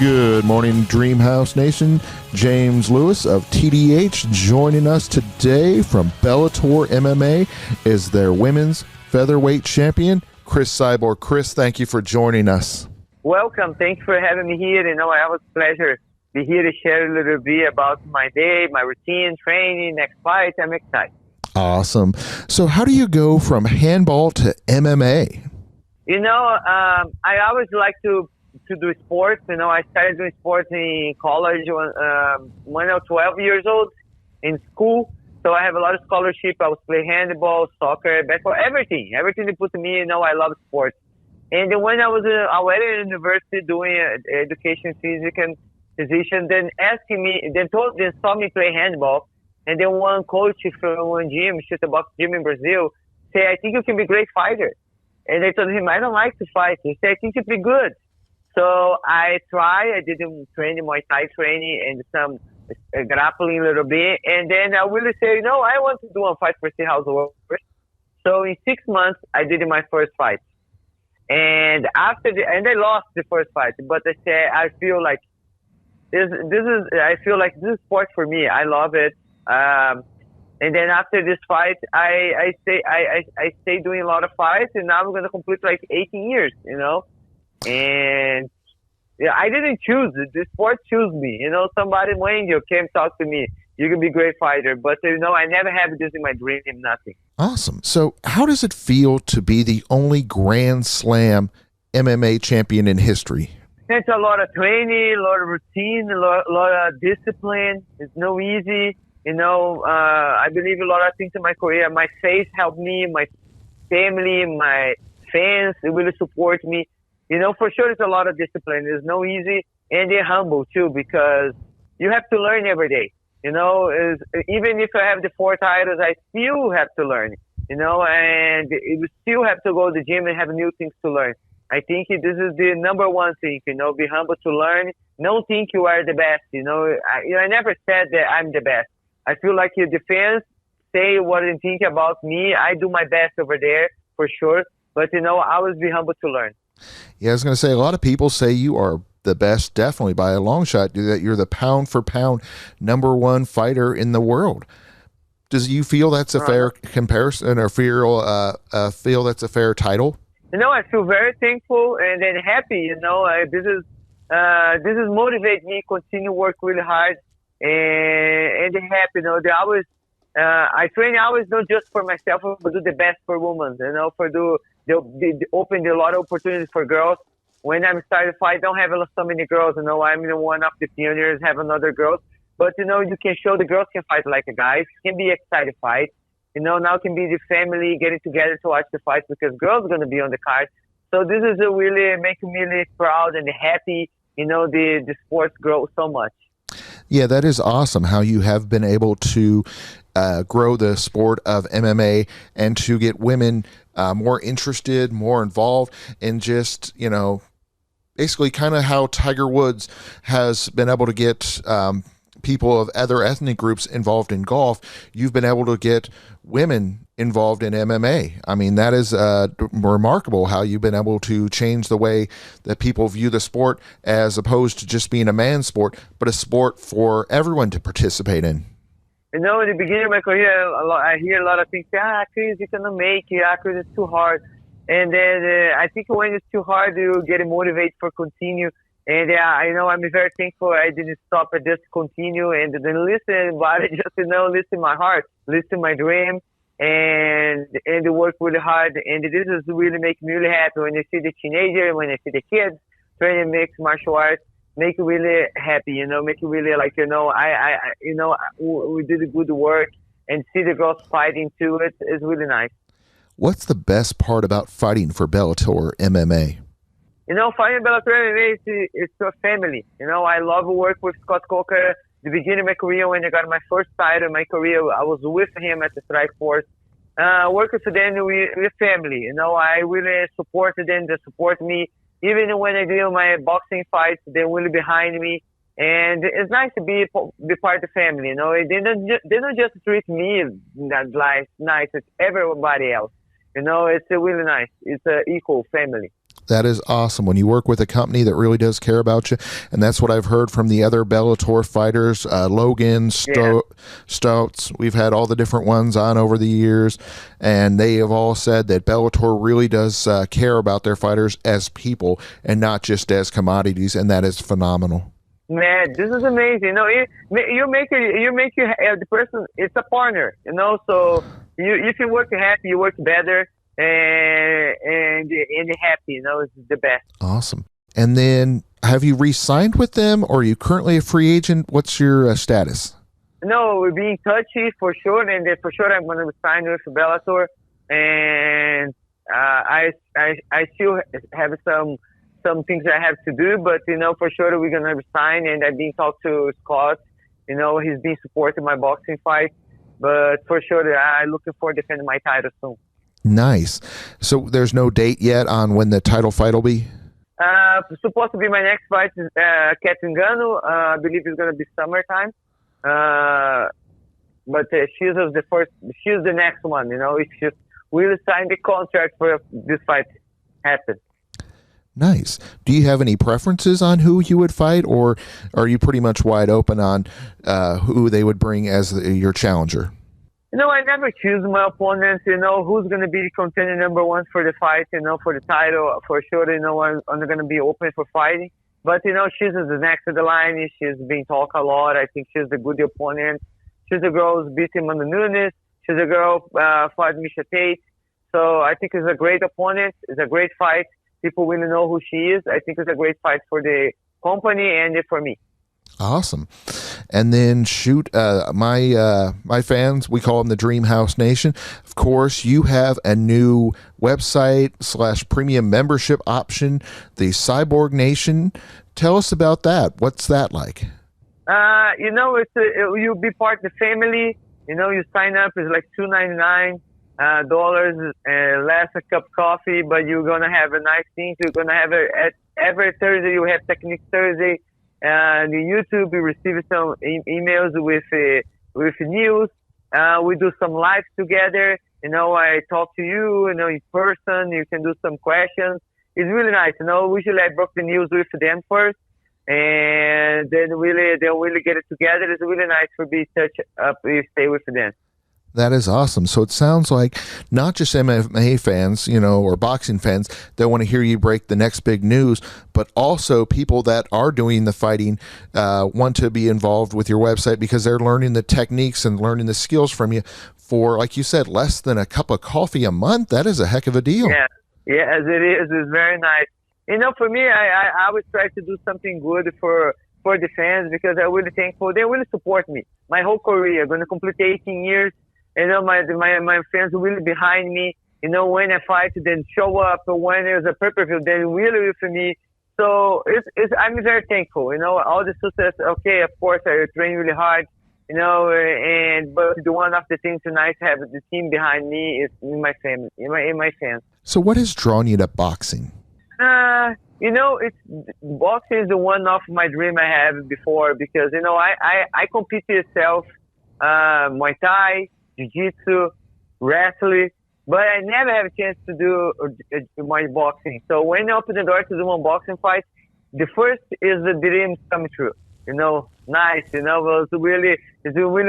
Good morning, Dreamhouse Nation. James Lewis of TDH joining us today from Bellator MMA is their women's featherweight champion, Cris Cyborg. Cris, thank you for joining us. Welcome. Thanks for having me here. I was a pleasure to be here to share a little bit about my day, my routine, training, next fight. I'm excited. Awesome. So how do you go from handball to MMA? I always like to do sports. I started doing sports in college when I was 12 years old in school. So I have a lot of scholarship. I was playing handball, soccer, basketball, everything they put to me. I love sports. And then when I was already in university doing education, physics and physician, then asking me, they saw me play handball. And then one coach from one gym, shoot a box gym in Brazil, say, I think you can be a great fighter. And I told him, I don't like to fight. He said, I think you'd be good. So I did training, Muay Thai training and some grappling a little bit. And then I really say, I want to do one fight for see how it works. So in 6 months, I did my first fight. And I lost the first fight. But I said, I feel like this is sport for me. I love it. And then after this fight, I stay doing a lot of fights, and now I'm going to complete 18 years, And yeah, I didn't choose it. The sport chose me. Somebody, when you came talk to me, you can be a great fighter. But, I never had this in my dream, nothing. Awesome. So how does it feel to be the only Grand Slam MMA champion in history? It's a lot of training, a lot of routine, a lot of discipline. It's no easy. I believe a lot of things in my career. My faith helped me, my family, my fans, they really support me. For sure it's a lot of discipline. It's no easy, and they're humble too, because you have to learn every day. Even if I have the 4 titles, I still have to learn, and you still have to go to the gym and have new things to learn. I think this is the number one thing, be humble to learn. Don't think you are the best, I never said that I'm the best. I feel like the fans say what they think about me. I do my best over there for sure, but I always be humble to learn. Yeah, I was going to say, a lot of people say you are the best, definitely by a long shot, that you're the pound for pound #1 fighter in the world. Does you feel that's a fair comparison, or feel that's a fair title? I feel very thankful and then happy. This is motivate me continue work really hard and happy. They always I train always not just for myself, but do the best for women. They open a lot of opportunities for girls. When I'm starting to fight, I don't have so many girls. I'm one of the pioneers, have another girls. But, you can show the girls can fight like a guy. It can be excited fight. Now it can be the family getting together to watch the fight because girls are going to be on the card. So this is really making me really proud and happy. The sports grow so much. Yeah, that is awesome how you have been able to grow the sport of MMA and to get women more interested, more involved, and just, basically kind of how Tiger Woods has been able to get people of other ethnic groups involved in golf. You've been able to get women involved in MMA. I mean, that is remarkable how you've been able to change the way that people view the sport, as opposed to just being a man's sport, but a sport for everyone to participate in. In the beginning of my career, I hear a lot of things, Cris, you cannot make it, Cris, it's too hard. And then I think when it's too hard, you get motivated for continue. And I'm very thankful I didn't stop. I just continue and then listen, but just, listen my heart, listen my dream, and work really hard. And this is really making me really happy when I see the teenager, when I see the kids training mixed martial arts, make you really happy, make you really we did good work, and see the girls fighting too. It's really nice. What's the best part about fighting for Bellator MMA? Fighting Bellator MMA is a family. I love work with Scott Coker. The beginning of my career, when I got my first title in my career, I was with him at the Strikeforce. Working for them, we're family. I really supported them. They support me. Even when I do my boxing fights, they're really behind me. And it's nice to be part of the family. They don't just treat me nice. It's everybody else. It's really nice. It's an equal family. That is awesome when you work with a company that really does care about you. And that's what I've heard from the other Bellator fighters, Logan, Stouts. We've had all the different ones on over the years, and they have all said that Bellator really does care about their fighters as people and not just as commodities, and that is phenomenal. Man, this is amazing. You know, the person. It's a partner. You know, so if you work happy, you work better. And happy, you know, it's the best. Awesome. And then, have you re-signed with them, or are you currently a free agent? What's your status? No, we're being touchy for sure, and for sure I'm going to sign with Bellator. And I still have some things I have to do, but you know, for sure we're going to resign. And I've been talking to Scott. You know, he's been supporting my boxing fight, but for sure I'm looking for defending my title soon. Nice. So there's no date yet on when the title fight will be? Supposed to be my next fight is Cat Ngannou. I believe it's going to be summertime. But she's the next one, you know. It's just we'll sign the contract for this fight happen. Nice. Do you have any preferences on who you would fight, or are you pretty much wide open on who they would bring as your challenger? You know, I never choose my opponents. You know, who's going to be the contender number one for the fight, you know, for the title. For sure, you know, I'm going to be open for fighting. But, you know, she's the next to the line. She's been talked a lot. I think she's a good opponent. She's the girl who's beating Amanda Nunes. She's a girl fought Misha Tate. So I think it's a great opponent. It's a great fight. People really know who she is. I think it's a great fight for the company and for me. Awesome. And then my fans, we call them the Dream House Nation. Of course, you have a new website / premium membership option, the Cyborg Nation. Tell us about that. What's that like? You know, you'll be part of the family. You know, you sign up, it's like $2.99 and less a cup of coffee, but you're gonna have a nice thing. You're gonna have every Thursday. You have Technique Thursday. And YouTube, we receive some emails with news. We do some lives together. You know, I talk to you, you know, in person. You can do some questions. It's really nice. You know, usually I broke the news with them first, and then they'll really get it together. It's really nice for me to touch up if stay with them. That is awesome. So it sounds like not just MMA fans, you know, or boxing fans that want to hear you break the next big news, but also people that are doing the fighting want to be involved with your website because they're learning the techniques and learning the skills from you for, like you said, less than a cup of coffee a month. That is a heck of a deal. Yeah, as it is. It's very nice. You know, for me, I always try to do something good for the fans because I'm really thankful. They really support me. My whole career, I'm going to complete 18 years. You know, my fans are really behind me. You know, when I fight, then show up. When there's a pay-per-view, they're really with me. So I'm very thankful. You know, all the success. Okay, of course, I train really hard. You know, but one of the things nice to have the team behind me is in my family, in my fans. So, what has drawn you to boxing? You know, boxing is the one of my dream I have before because you know I compete myself, Muay Thai, Jiu-Jitsu, wrestling, but I never have a chance to do my boxing. So when I opened the door to do one boxing fight, the first is the dream come true. You know, nice. You know, it's really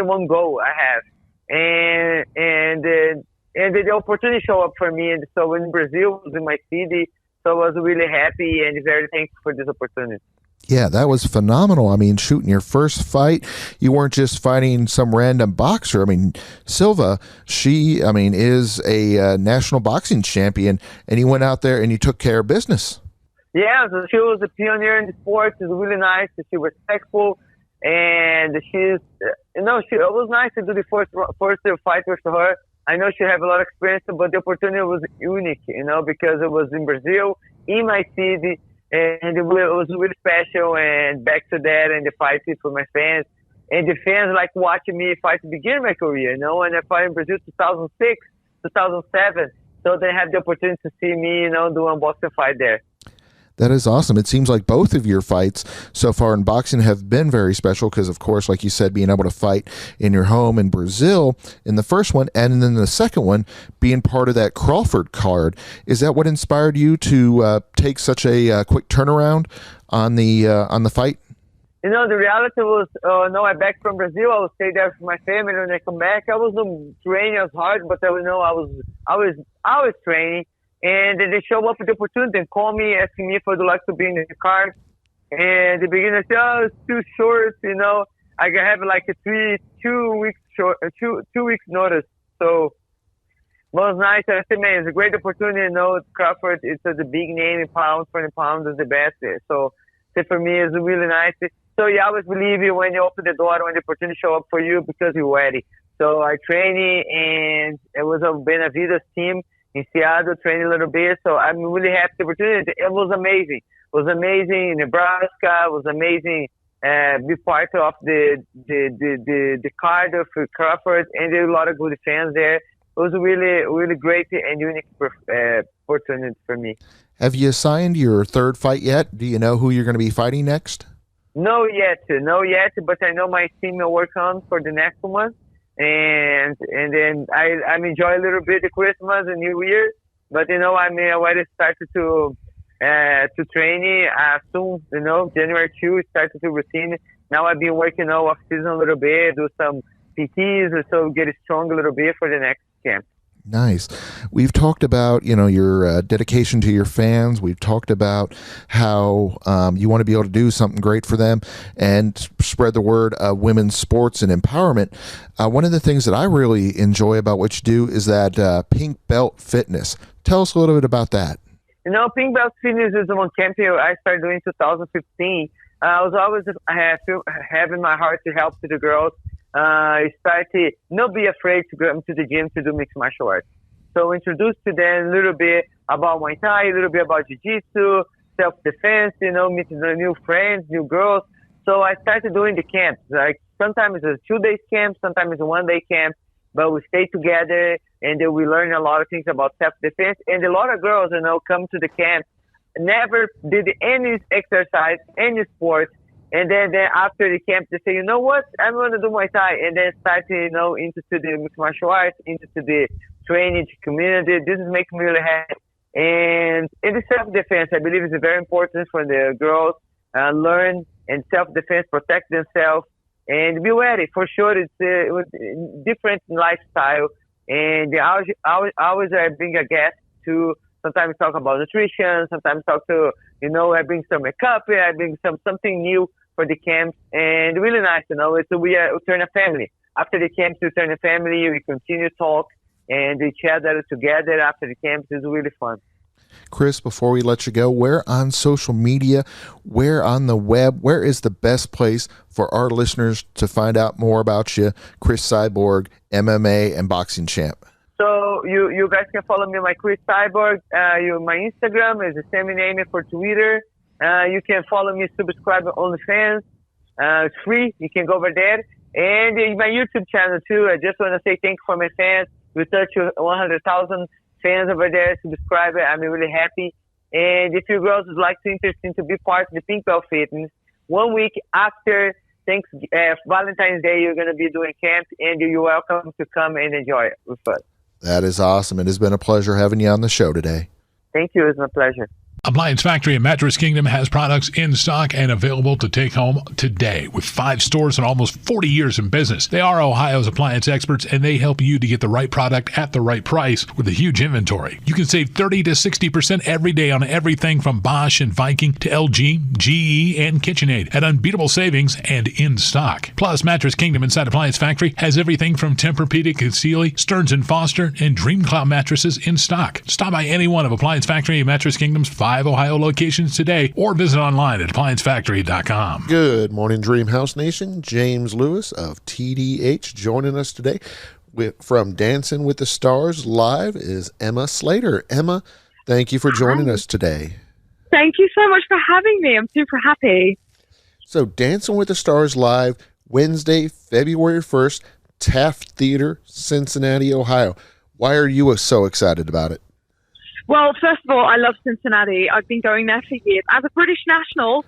one goal I have, and the opportunity show up for me. And so in Brazil, it was in my city, so I was really happy and very thankful for this opportunity. Yeah, that was phenomenal. I mean, shooting your first fight, you weren't just fighting some random boxer. I mean, Silva, is a national boxing champion, and you went out there and you took care of business. Yeah, so she was a pioneer in the sport. She's really nice. She was respectful, and it was nice to do the first fight with her. I know she had a lot of experience, but the opportunity was unique, you know, because it was in Brazil, in my city. And it was really special, and back to that, and the fight for my fans. And the fans like watching me fight to begin my career, you know, and I fought in Brazil 2006, 2007. So they have the opportunity to see me, you know, do a boxing fight there. That is awesome. It seems like both of your fights so far in boxing have been very special because, of course, like you said, being able to fight in your home in Brazil in the first one, and then the second one being part of that Crawford card. Is that what inspired you to take such a quick turnaround on the fight? The reality was, I back from Brazil. I would stay there for my family. When I come back, I was training as hard, but I was training. And then they show up with the opportunity and call me, asking me if I'd like to be in the card. And the beginner said, it's too short, I can have like a 2 weeks notice. So it was nice. I said, man, it's a great opportunity. Crawford, it's the big name in pound for the pound is the best. So for me, it's really nice. So you always believe you when you open the door, when the opportunity show up for you because you're ready. So I trained, and it was a Benavides team in Seattle, training a little bit. So I'm really happy the opportunity. It was amazing. It was amazing in Nebraska. It was amazing be part of the card of Crawford, and there were a lot of good fans there. It was really, really great and unique opportunity for me. Have you assigned your third fight yet? Do you know who you're going to be fighting next? No yet, but I know my team will work on for the next one. And then I'm enjoy a little bit the Christmas and New Year, but I'm already started to training soon. January 2 started to routine. Now I've been working off season a little bit, do some PTs, so get strong a little bit for the next camp. Nice. We've talked about, your dedication to your fans. We've talked about how you want to be able to do something great for them and spread the word of women's sports and empowerment. One of the things that I really enjoy about what you do is that Pink Belt Fitness. Tell us a little bit about that. Pink Belt Fitness is one camp I started doing in 2015. I was always having my heart to help to the girls. Started not be afraid to go to the gym to do mixed martial arts. So introduced to them a little bit about Muay Thai, a little bit about Jiu-Jitsu, self-defense, meeting new friends, new girls. So I started doing the camps. Like sometimes it's a 2-day camp, sometimes it's a 1-day camp, but we stay together and then we learn a lot of things about self-defense. And a lot of girls, come to the camp, never did any exercise, any sport. And then after the camp, they say, you know what, I'm going to do Muay Thai. And then start, into the mixed martial arts, into the training community. This is making me really happy. And in the self-defense, I believe it's very important for the girls learn and self-defense, protect themselves, and be ready. For sure, it's a different lifestyle. And I always bring a guest to sometimes talk about nutrition, sometimes talk to, I bring some makeup, I bring something new for the camps, and really nice, we turn a family. After the camps, we turn a family, we continue to talk and each other together after the camps. Is really fun. Chris, before we let you go, where on social media, where on the web, where is the best place for our listeners to find out more about you, Cris Cyborg, MMA and boxing champ? So you guys can follow me on my Cris Cyborg. My Instagram is the same name for Twitter. You can follow me, subscribe on OnlyFans. It's free. You can go over there. And my YouTube channel, too. I just want to say thank you for my fans. We touched 100,000 fans over there. Subscribe. I'm really happy. And if you girls would like to interested to be part of the Pink Belt Fitness, 1 week after Valentine's Day, you're going to be doing camp, and you're welcome to come and enjoy it with us. That is awesome. It has been a pleasure having you on the show today. Thank you. It's my pleasure. Appliance Factory and Mattress Kingdom has products in stock and available to take home today. With 5 stores and almost 40 years in business, they are Ohio's appliance experts, and they help you to get the right product at the right price with a huge inventory. You can save 30 to 60% every day on everything from Bosch and Viking to LG, GE, and KitchenAid at unbeatable savings and in stock. Plus, Mattress Kingdom inside Appliance Factory has everything from Tempur-Pedic and Sealy, Stearns & Foster, and DreamCloud mattresses in stock. Stop by any one of Appliance Factory and Mattress Kingdom's 5 Ohio locations today or visit online at appliancefactory.com. Good morning, Dreamhouse Nation. James Lewis of TDH joining us today from Dancing with the Stars Live is Emma Slater. Emma, thank you for joining us today. Thank you so much for having me. I'm super happy. So Dancing with the Stars Live, Wednesday, February 1st, Taft Theater, Cincinnati, Ohio. Why are you so excited about it? Well, first of all, I love Cincinnati. I've been going there for years. As a British national,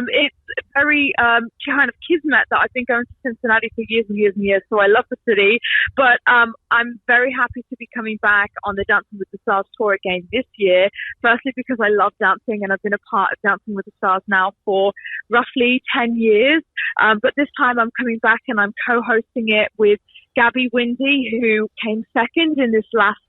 it's very kind of kismet that I've been going to Cincinnati for years and years and years. So I love the city. But I'm very happy to be coming back on the Dancing with the Stars tour again this year. Firstly, because I love dancing and I've been a part of Dancing with the Stars now for roughly 10 years. But this time I'm coming back and I'm co-hosting it with Gabby Windy, who came second in this last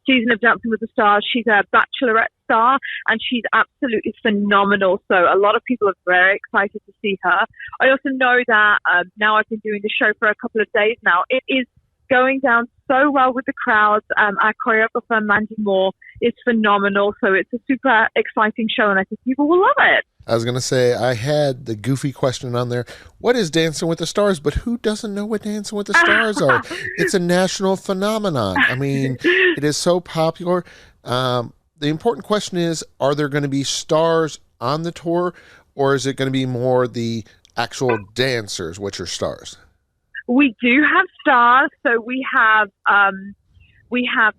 season of Dancing with the Stars. She's a Bachelorette star and she's absolutely phenomenal. So a lot of people are very excited to see her. I also know that now I've been doing the show for a couple of days now. It is going down so well with the crowds. Our choreographer, Mandy Moore, is phenomenal. So it's a super exciting show and I think people will love it. I was going to say, I had the goofy question on there. What is Dancing with the Stars? But who doesn't know what Dancing with the Stars are? It's a national phenomenon. I mean, it is so popular. The important question is, are there going to be stars on the tour, or is it going to be more the actual dancers, which are stars? We do have stars. So we have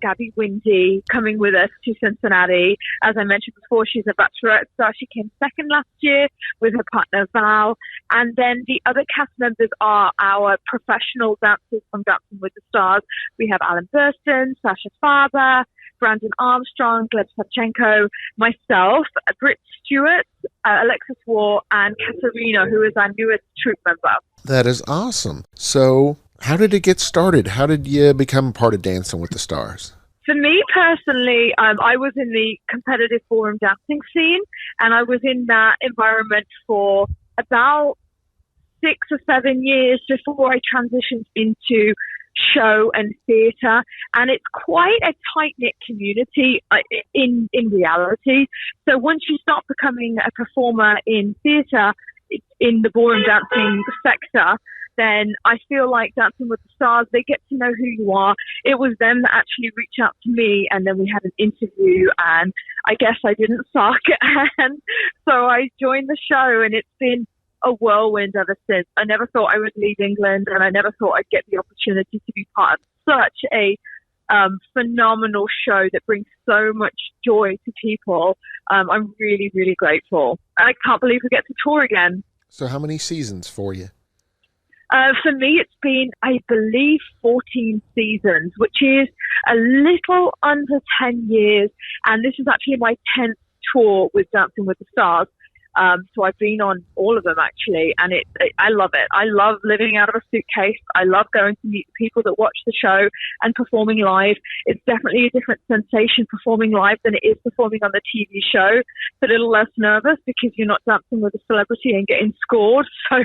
Gabby Windy coming with us to Cincinnati. As I mentioned before, she's a Bachelorette star. She came second last year with her partner Val. And then the other cast members are our professional dancers from Dancing with the Stars. We have Alan Burston, Sasha Farber, Brandon Armstrong, Gleb Savchenko, myself, Britt Stewart, Alexis War, and Katarina, who is our newest troupe member. That is awesome. So how did it get started? How did you become part of Dancing with the Stars? For me personally, I was in the competitive ballroom dancing scene, and I was in that environment for about 6 or 7 years before I transitioned into show and theatre. And it's quite a tight-knit community in reality. So once you start becoming a performer in theatre, in the ballroom dancing sector, then I feel like Dancing with the Stars, they get to know who you are. It was them that actually reached out to me, and then we had an interview, and I guess I didn't suck. And so I joined the show, and it's been a whirlwind ever since. I never thought I would leave England, and I never thought I'd get the opportunity to be part of such a phenomenal show that brings so much joy to people. I'm really, really grateful. I can't believe we get to tour again. So how many seasons for you? For me, it's been, I believe, 14 seasons, which is a little under 10 years. And this is actually my 10th tour with Dancing with the Stars. So I've been on all of them, actually, and I love it. I love living out of a suitcase. I love going to meet people that watch the show and performing live. It's definitely a different sensation performing live than it is performing on the TV show. It's a little less nervous because you're not dancing with a celebrity and getting scored, so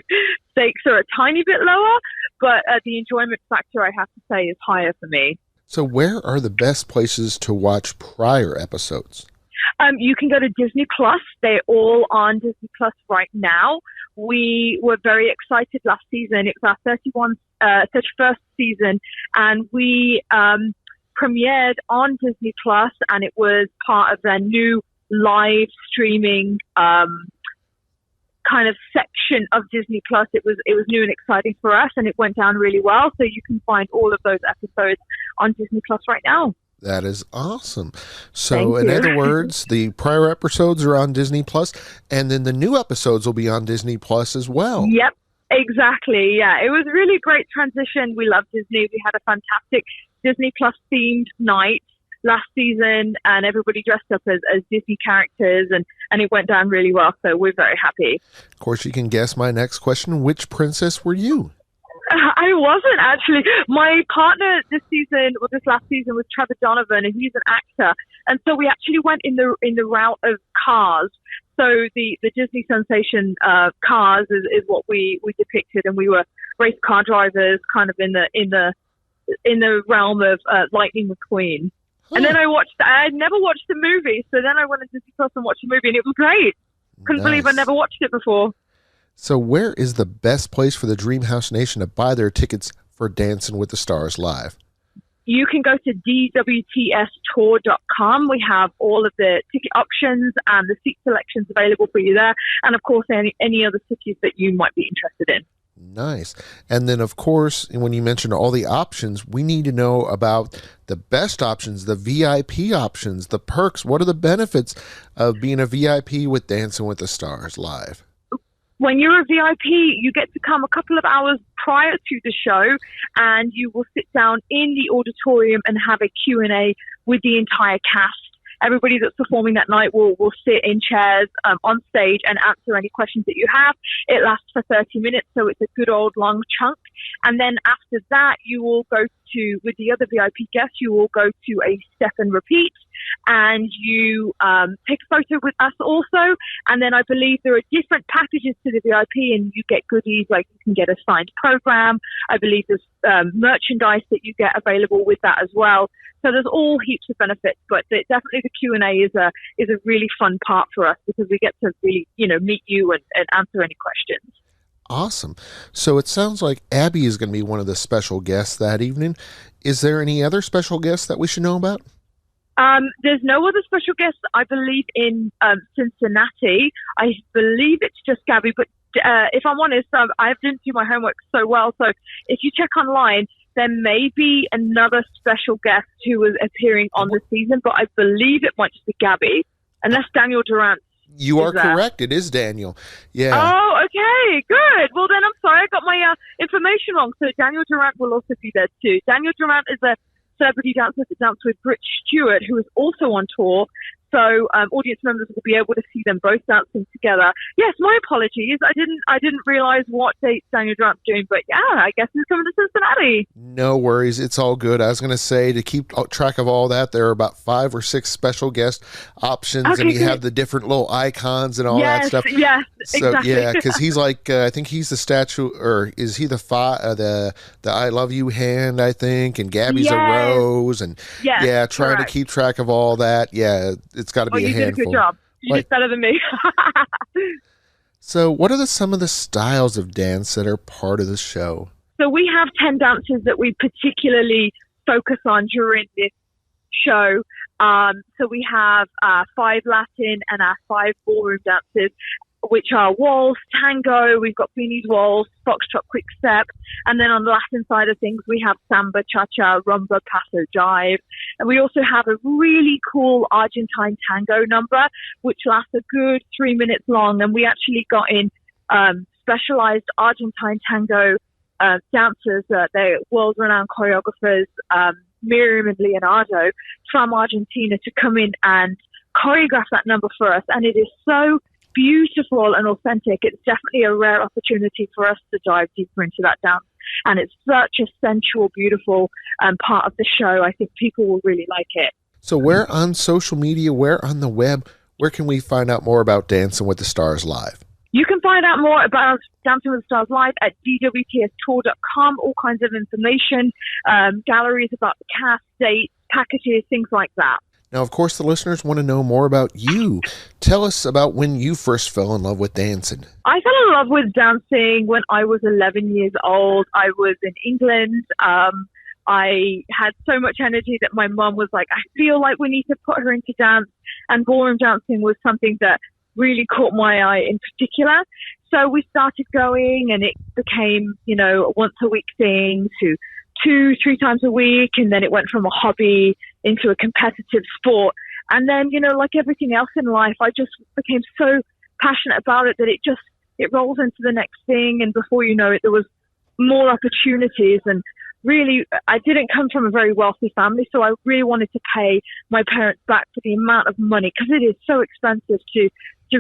stakes are a tiny bit lower, but the enjoyment factor, I have to say, is higher for me. So where are the best places to watch prior episodes? You can go to Disney Plus. They're all on Disney Plus right now. We were very excited last season. It was our 31st season, and we premiered on Disney Plus, and it was part of their new live streaming kind of section of Disney Plus. It was new and exciting for us, and it went down really well. So you can find all of those episodes on Disney Plus right now. That is awesome. So in other words, the prior episodes are on Disney Plus, and then the new episodes will be on Disney Plus as well. Yep, exactly. Yeah, it was really great transition. We love Disney. We had a fantastic Disney Plus themed night last season, and everybody dressed up as Disney characters, and it went down really well. So we're very happy. Of course, you can guess my next question. Which princess were you? I wasn't actually. My partner this last season was Trevor Donovan, and he's an actor. And so we actually went in the route of Cars. So the Disney sensation Cars is what we depicted, and we were race car drivers, kind of in the realm of Lightning McQueen. Huh. And then I'd never watched the movie, so then I went to Disney Plus and watched the movie, and it was great. Couldn't believe I never watched it before. So where is the best place for the Dreamhouse Nation to buy their tickets for Dancing with the Stars live? You can go to dwtstour.com. We have all of the ticket options and the seat selections available for you there. And, of course, any other cities that you might be interested in. Nice. And then, of course, when you mentioned all the options, we need to know about the best options, the VIP options, the perks. What are the benefits of being a VIP with Dancing with the Stars live? When you're a VIP, you get to come a couple of hours prior to the show, and you will sit down in the auditorium and have a Q&A with the entire cast. Everybody that's performing that night will sit in chairs on stage and answer any questions that you have. It lasts for 30 minutes, so it's a good old long chunk. And then after that, you will go to, with the other VIP guests, you will go to a step and repeat, and you take a photo with us also. And then I believe there are different packages to the VIP, and you get goodies like you can get a signed program. I believe there's merchandise that you get available with that as well. So there's all heaps of benefits, but definitely the Q&A is a really fun part for us because we get to really, meet you and answer any questions. Awesome. So it sounds like Abby is going to be one of the special guests that evening. Is there any other special guests that we should know about? There's no other special guests, I believe, in Cincinnati. I believe it's just Gabby, but if I'm honest, I didn't do my homework so well. So if you check online, there may be another special guest who is appearing on the season, but I believe it might just be Gabby, unless Daniel Durant. You are correct. It is Daniel. Yeah. Oh, okay. Good. Well, then I'm sorry. I got my information wrong. So Daniel Durant will also be there too. Daniel Durant is a celebrity dancer that danced with Rich Stewart, who is also on tour. So audience members will be able to see them both dancing together. Yes, my apologies. I didn't realize what date Daniel Durant's doing, but yeah, I guess he's coming to Cincinnati. No worries. It's all good. I was going to say, to keep track of all that, there are about 5 or 6 special guest options, and you have the different little icons and all that stuff. Yes, so, exactly. Yeah, because he's like, I think he's the statue, or is he the I love you hand, I think, and Gabby's a rose, and trying to keep track of all that. Yeah, it's got to be a handful. You did a good job. You did better than me. So what are some of the styles of dance that are part of the show? So we have 10 dances that we particularly focus on during this show. So we have 5 Latin and our 5 ballroom dances, which are waltz, tango, we've got Beanie's waltz, foxtrot, quick step, and then on the Latin side of things, we have samba, cha-cha, rumba, paso, jive, and we also have a really cool Argentine tango number, which lasts a good 3 minutes long, and we actually got in specialized Argentine tango dancers, they're world-renowned choreographers, Miriam and Leonardo from Argentina, to come in and choreograph that number for us, and it is so beautiful and authentic. It's definitely a rare opportunity for us to dive deeper into that dance, and it's such a sensual, beautiful part of the show. I think people will really like it. So where on social media, where on the web, where can we find out more about Dancing with the Stars Live? You can find out more about Dancing with the Stars Live at dwtstour.com, all kinds of information, galleries about the cast, dates, packages, things like that. Now, of course, the listeners want to know more about you. Tell us about when you first fell in love with dancing. I fell in love with dancing when I was 11 years old. I was in England. I had so much energy that my mum was like, I feel like we need to put her into dance. And ballroom dancing was something that really caught my eye in particular. So we started going, and it became, a once a week thing to 2-3 times a week, and then it went from a hobby into a competitive sport. And then, like everything else in life, I just became so passionate about it that it rolls into the next thing, and before you know it, there was more opportunities. And really, I didn't come from a very wealthy family, so I really wanted to pay my parents back for the amount of money, because it is so expensive to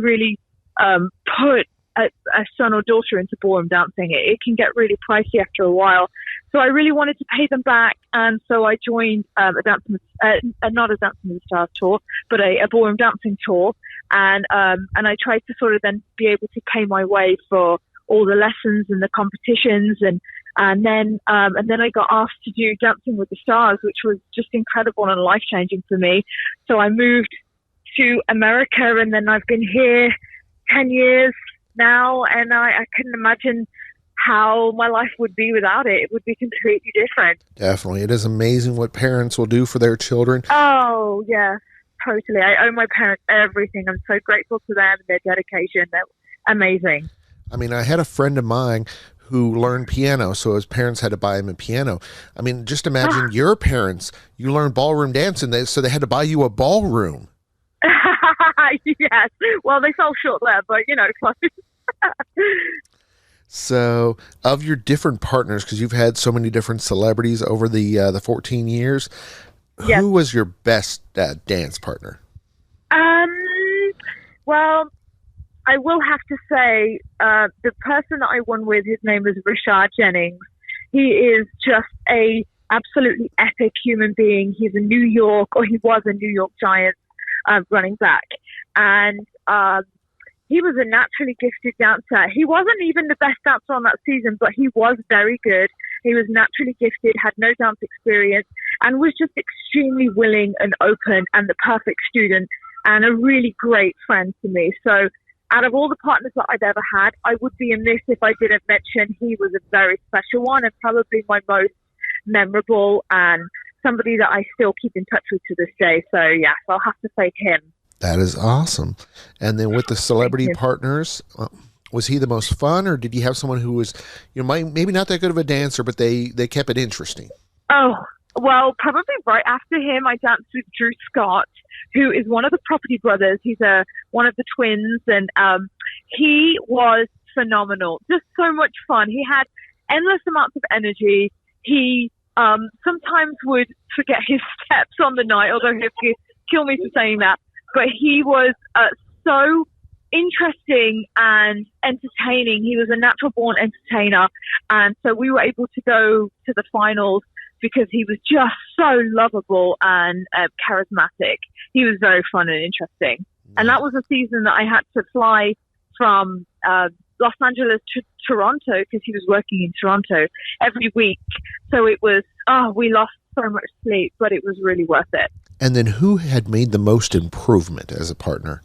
really put a son or daughter into ballroom dancing. It can get really pricey after a while. So I really wanted to pay them back, and so I joined not a Dancing with the Stars tour, but a ballroom dancing tour, and I tried to sort of then be able to pay my way for all the lessons and the competitions, and then I got asked to do Dancing with the Stars, which was just incredible and life-changing for me. So I moved to America, and then I've been here 10 years now, and I couldn't imagine how my life would be without it. It would be completely different. Definitely. It is amazing what parents will do for their children. Oh, yeah, totally. I owe my parents everything. I'm so grateful to them and their dedication. They're amazing. I mean, I had a friend of mine who learned piano, so his parents had to buy him a piano. I mean, just imagine your parents, you learned ballroom dancing, so they had to buy you a ballroom. Yes. Well, they fell short there, but, close. So, of your different partners, because you've had so many different celebrities over the 14 years, Yes. Who was your best dance partner? Well, I will have to say the person that I won with, his name is Rashad Jennings. He is just a absolutely epic human being. He was a New York Giants running back, and he was a naturally gifted dancer. He wasn't even the best dancer on that season, but he was very good. He was naturally gifted, had no dance experience, and was just extremely willing and open and the perfect student and a really great friend to me. So out of all the partners that I've ever had, I would be amiss if I didn't mention he was a very special one and probably my most memorable and somebody that I still keep in touch with to this day. So yes, I'll have to say him. That is awesome. And then with the celebrity partners, was he the most fun, or did you have someone who was, maybe not that good of a dancer, but they kept it interesting? Oh, well, probably right after him, I danced with Drew Scott, who is one of the Property brothers. He's one of the twins, and he was phenomenal. Just so much fun. He had endless amounts of energy. He sometimes would forget his steps on the night, although he'd kill me for saying that. But he was so interesting and entertaining. He was a natural-born entertainer. And so we were able to go to the finals because he was just so lovable and charismatic. He was very fun and interesting. And that was a season that I had to fly from Los Angeles to Toronto because he was working in Toronto every week. So it was, we lost so much sleep, but it was really worth it. And then who had made the most improvement as a partner?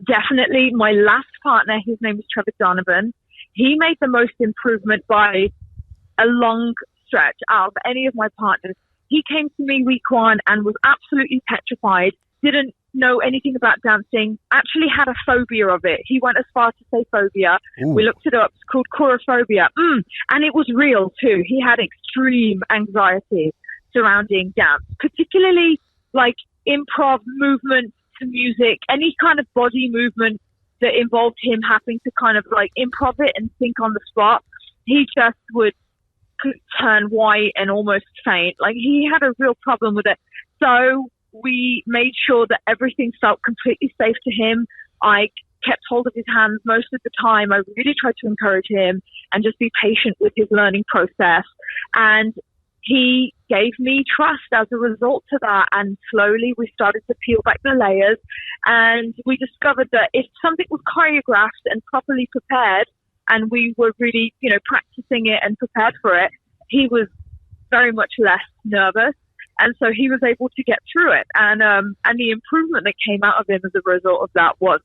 Definitely my last partner, his name is Trevor Donovan. He made the most improvement by a long stretch out of any of my partners. He came to me week one and was absolutely petrified, didn't know anything about dancing, actually had a phobia of it. He went as far to say phobia. Ooh. We looked it up. It's called chorophobia. And it was real too. He had extreme anxiety surrounding dance, particularly like improv movement to music, any kind of body movement that involved him having to kind of like improv it and think on the spot. He just would turn white and almost faint. Like he had a real problem with it. So we made sure that everything felt completely safe to him. I kept hold of his hands most of the time. I really tried to encourage him and just be patient with his learning process. And he gave me trust as a result to that. And slowly we started to peel back the layers. And we discovered that if something was choreographed and properly prepared, and we were really, practicing it and prepared for it, he was very much less nervous. And so he was able to get through it. And the improvement that came out of him as a result of that was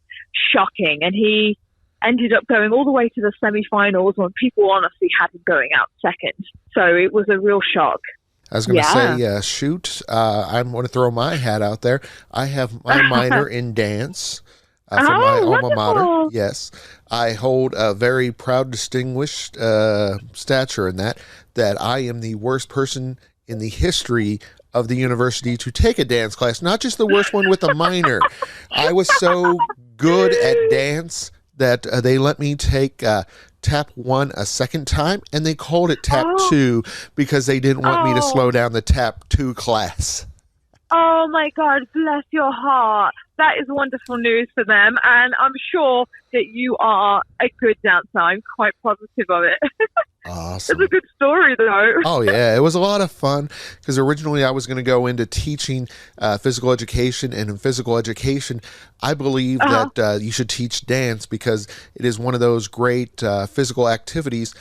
shocking. And he ended up going all the way to the semifinals when people honestly had him going out second. So it was a real shock. I was going to say, shoot, I'm going to throw my hat out there. I have my minor in dance from my alma mater. Yes. I hold a very proud, distinguished stature in that I am the worst person in the history of the university to take a dance class, not just the worst one with a minor. I was so good at dance that they let me take tap 1 a second time, and they called it tap 2 because they didn't want me to slow down the tap 2 class. Oh my God, bless your heart. That is wonderful news for them. And I'm sure that you are a good dancer. I'm quite positive of it. Awesome. It's a good story, though. Oh, yeah. It was a lot of fun because originally I was going to go into teaching physical education. And in physical education, I believe that you should teach dance because it is one of those great physical activities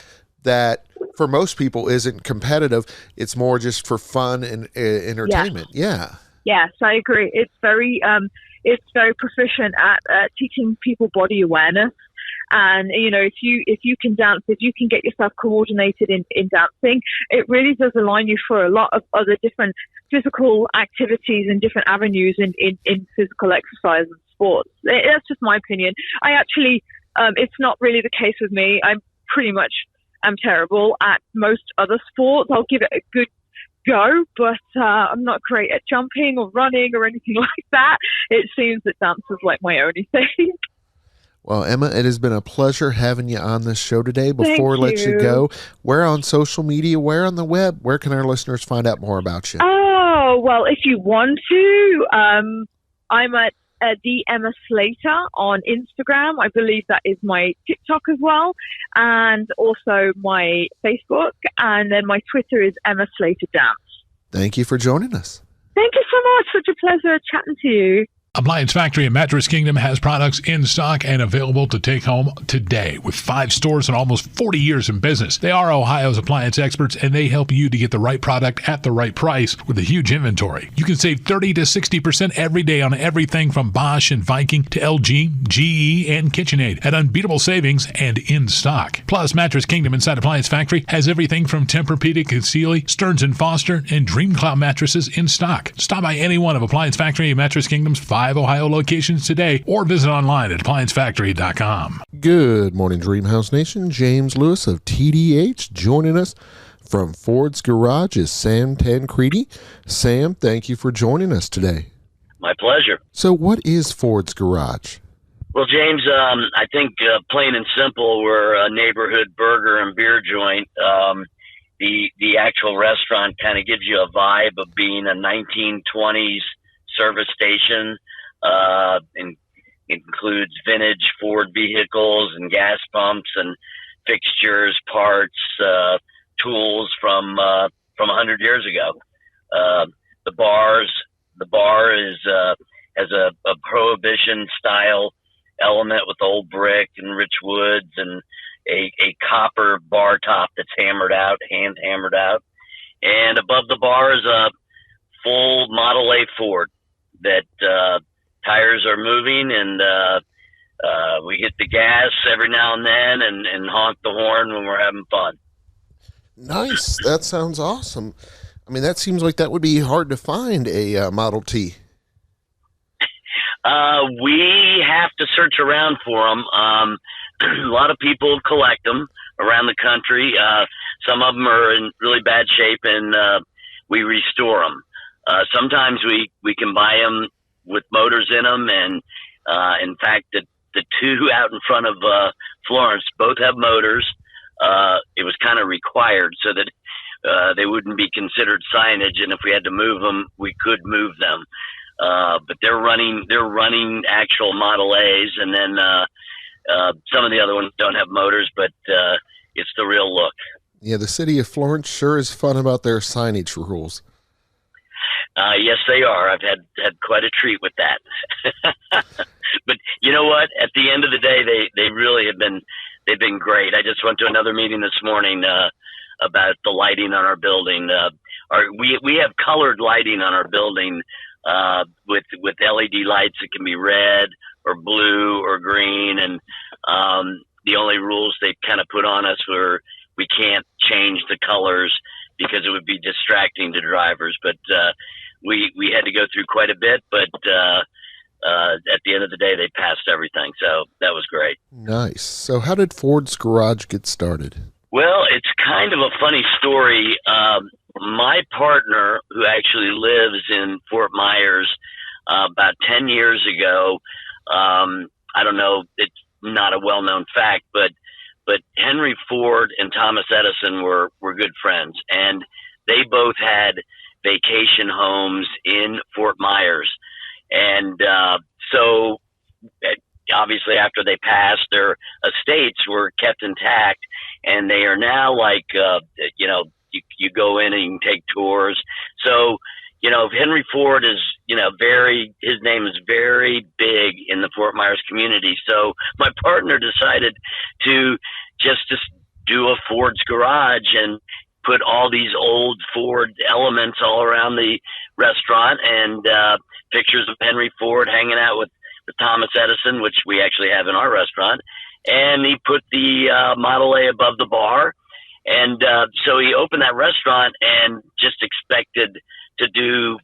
that for most people isn't competitive. It's more just for fun and entertainment. Yeah. Yes, I agree. It's very proficient at teaching people body awareness. And, if you can dance, if you can get yourself coordinated in dancing, it really does align you for a lot of other different physical activities and different avenues in physical exercise and sports. That's just my opinion. I actually, it's not really the case with me. I'm pretty much am terrible at most other sports. I'll give it a good go, but I'm not great at jumping or running or anything like that. It seems that dance is like my only thing. Well, Emma, it has been a pleasure having you on this show today. Before we let you go, where on social media, where on the web, where can our listeners find out more about you? Oh, well, if you want to, I'm at the Emma Slater on Instagram. I believe that is my TikTok as well, and also my Facebook, and then my Twitter is Emma Slater Dance. Thank you for joining us. Thank you so much. Such a pleasure chatting to you. Appliance Factory in Mattress Kingdom has products in stock and available to take home today. With 5 stores and almost 40 years in business, they are Ohio's appliance experts, and they help you to get the right product at the right price with a huge inventory. You can save 30 to 60% every day on everything from Bosch and Viking to LG, GE, and KitchenAid at unbeatable savings and in stock. Plus, Mattress Kingdom inside Appliance Factory has everything from Tempur-Pedic and Sealy, Stearns & Foster, and Dream Cloud mattresses in stock. Stop by any one of Appliance Factory and Mattress Kingdom's 5 Ohio locations today, or visit online at appliancefactory.com. Good morning, Dreamhouse Nation. James Lewis of TDH joining us from Ford's Garage is Sam Tancredi. Sam, thank you for joining us today. My pleasure. So what is Ford's Garage? Well, James, I think plain and simple, we're a neighborhood burger and beer joint. The actual restaurant kind of gives you a vibe of being a 1920s service station. And includes vintage Ford vehicles and gas pumps and fixtures, parts, tools from 100 years ago. The bar has a prohibition style element with old brick and rich woods and a copper bar top that's hand hammered out. And above the bar is a full Model A Ford that tires are moving, and we hit the gas every now and then and honk the horn when we're having fun. Nice. That sounds awesome. I mean, that seems like that would be hard to find a Model T. We have to search around for them. A lot of people collect them around the country. Some of them are in really bad shape, and we restore them. Sometimes we can buy them with motors in them, and in fact, the two out in front of Florence both have motors. It was kind of required so that they wouldn't be considered signage, and if we had to move them, we could move them. But they're running actual Model A's, and then some of the other ones don't have motors, but it's the real look. Yeah, the city of Florence sure is fun about their signage rules. Yes, they are. I've had quite a treat with that. But you know what? At the end of the day, they really they've been great. I just went to another meeting this morning about the lighting on our building. We have colored lighting on our building with LED lights that can be red or blue or green, and the only rules they kind of put on us were we can't change the colors because it would be distracting to drivers. But we had to go through quite a bit, but at the end of the day, they passed everything. So that was great. Nice. So how did Ford's Garage get started? Well, it's kind of a funny story. My partner, who actually lives in Fort Myers, about 10 years ago, I don't know, it's not a well-known fact, but Henry Ford and Thomas Edison were good friends, and they both had vacation homes in Fort Myers. And so obviously after they passed, their estates were kept intact, and they are now like, you go in and you can take tours. So, Henry Ford is, his name is very big in the Fort Myers community. So my partner decided to just do a Ford's Garage and put all these old Ford elements all around the restaurant, and pictures of Henry Ford hanging out with Thomas Edison, which we actually have in our restaurant. And he put the Model A above the bar. And so he opened that restaurant and just expected to do,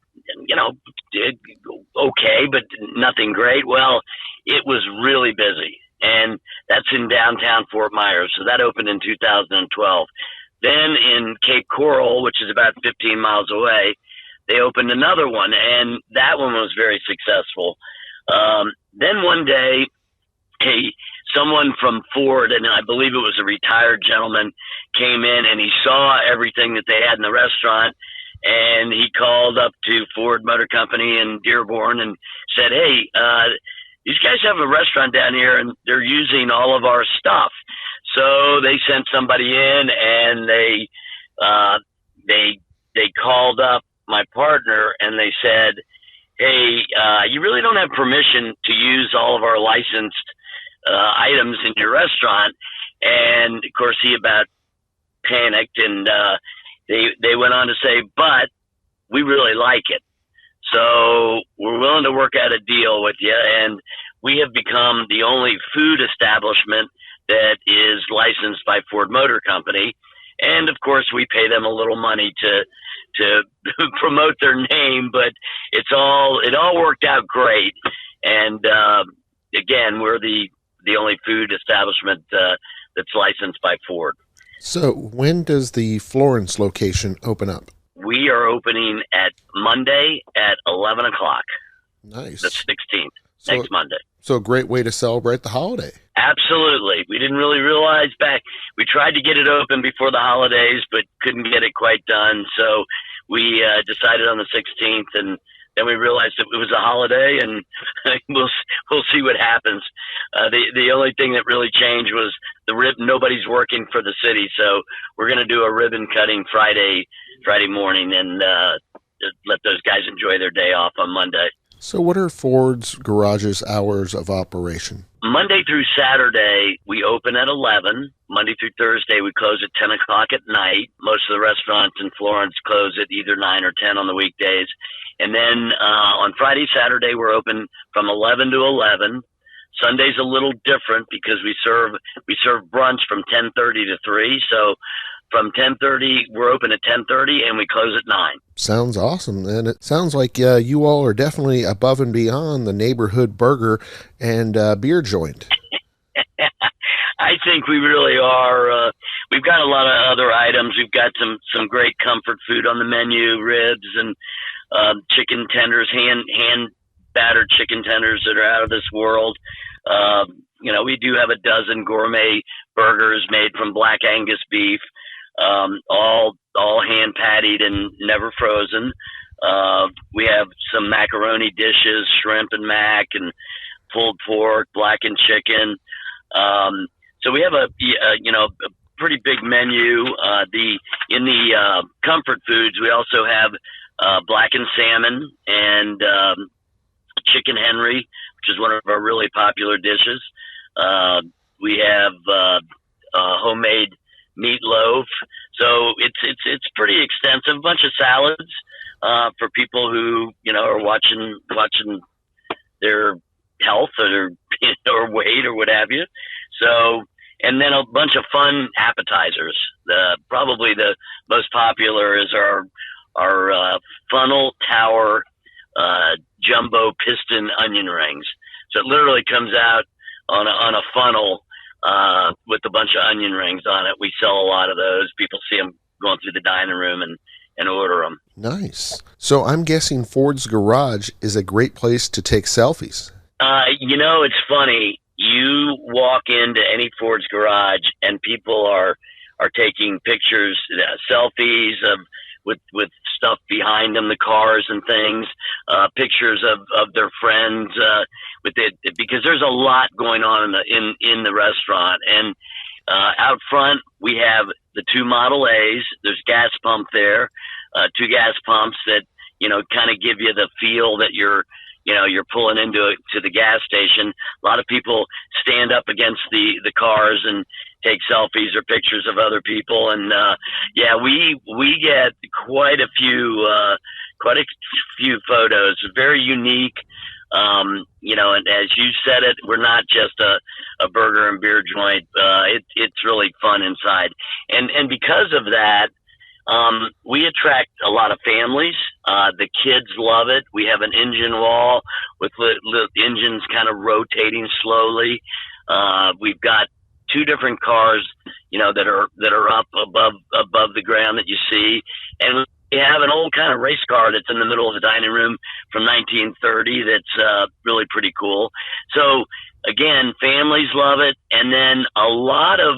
okay, but nothing great. Well, it was really busy. And That's in downtown Fort Myers. So that opened in 2012. Then in Cape Coral, which is about 15 miles away, they opened another one, and that one was very successful. Then one day, someone from Ford, and I believe it was a retired gentleman, came in and he saw everything that they had in the restaurant, and he called up to Ford Motor Company in Dearborn and said, "Hey, these guys have a restaurant down here, and they're using all of our stuff." So they sent somebody in, and they called up my partner, and they said, "Hey, you really don't have permission to use all of our licensed items in your restaurant." And of course, he about panicked, and they went on to say, "But we really like it, so we're willing to work out a deal with you." And we have become the only food establishment that is licensed by Ford Motor Company. And of course, we pay them a little money to promote their name, but it all worked out great. And again, we're the only food establishment that's licensed by Ford. So when does the Florence location open up? We are opening at Monday at 11 o'clock. Nice. The 16th, next Monday. So a great way to celebrate the holiday. Absolutely. We didn't really realize we tried to get it open before the holidays, but couldn't get it quite done. So we decided on the 16th, and then we realized that it was a holiday, and we'll see what happens. The only thing that really changed was the ribbon. Nobody's working for the city, so we're going to do a ribbon cutting Friday morning, and let those guys enjoy their day off on Monday. So what are Ford's Garage's hours of operation? Monday through Saturday, we open at 11. Monday through Thursday, we close at 10 o'clock at night. Most of the restaurants in Florence close at either 9 or 10 on the weekdays. And then on Friday, Saturday, we're open from 11 to 11. Sunday's a little different because we serve brunch from 10:30 to 3. So from 10:30, we're open at 10:30, and we close at 9. Sounds awesome. And it sounds like you all are definitely above and beyond the neighborhood burger and beer joint. I think we really are. We've got a lot of other items. We've got some great comfort food on the menu, ribs and chicken tenders, hand battered chicken tenders that are out of this world. We do have a dozen gourmet burgers made from black Angus beef, all hand pattied and never frozen. We have some macaroni dishes, shrimp and mac, and pulled pork, blackened chicken. So we have a pretty big menu. In the comfort foods, we also have blackened salmon and chicken Henry, which is one of our really popular dishes. We have homemade meatloaf. So it's pretty extensive. A bunch of salads for people who are watching their health or weight or what have you. So, and then a bunch of fun appetizers. Probably the most popular is our funnel tower jumbo piston onion rings. So it literally comes out on a funnel with a bunch of onion rings on it. We sell a lot of those. People see them going through the dining room and order them. Nice. So I'm guessing Ford's Garage is a great place to take selfies. It's funny. You walk into any Ford's Garage and people are taking pictures, selfies with stuff behind them, the cars and things, pictures of their friends with it, because there's a lot going on in the restaurant. And out front we have the 2 Model A's. There's gas pump there, 2 gas pumps that kind of give you the feel that you're pulling into the gas station. A lot of people stand up against the cars and take selfies or pictures of other people. And, we get quite a few photos, very unique. And as you said it, we're not just a burger and beer joint. It's really fun inside. And because of that, we attract a lot of families. The kids love it. We have an engine wall with engines kind of rotating slowly. We've got 2 different cars, that are up above the ground that you see, and we have an old kind of race car that's in the middle of the dining room from 1930. That's really pretty cool. So again, families love it, and then a lot of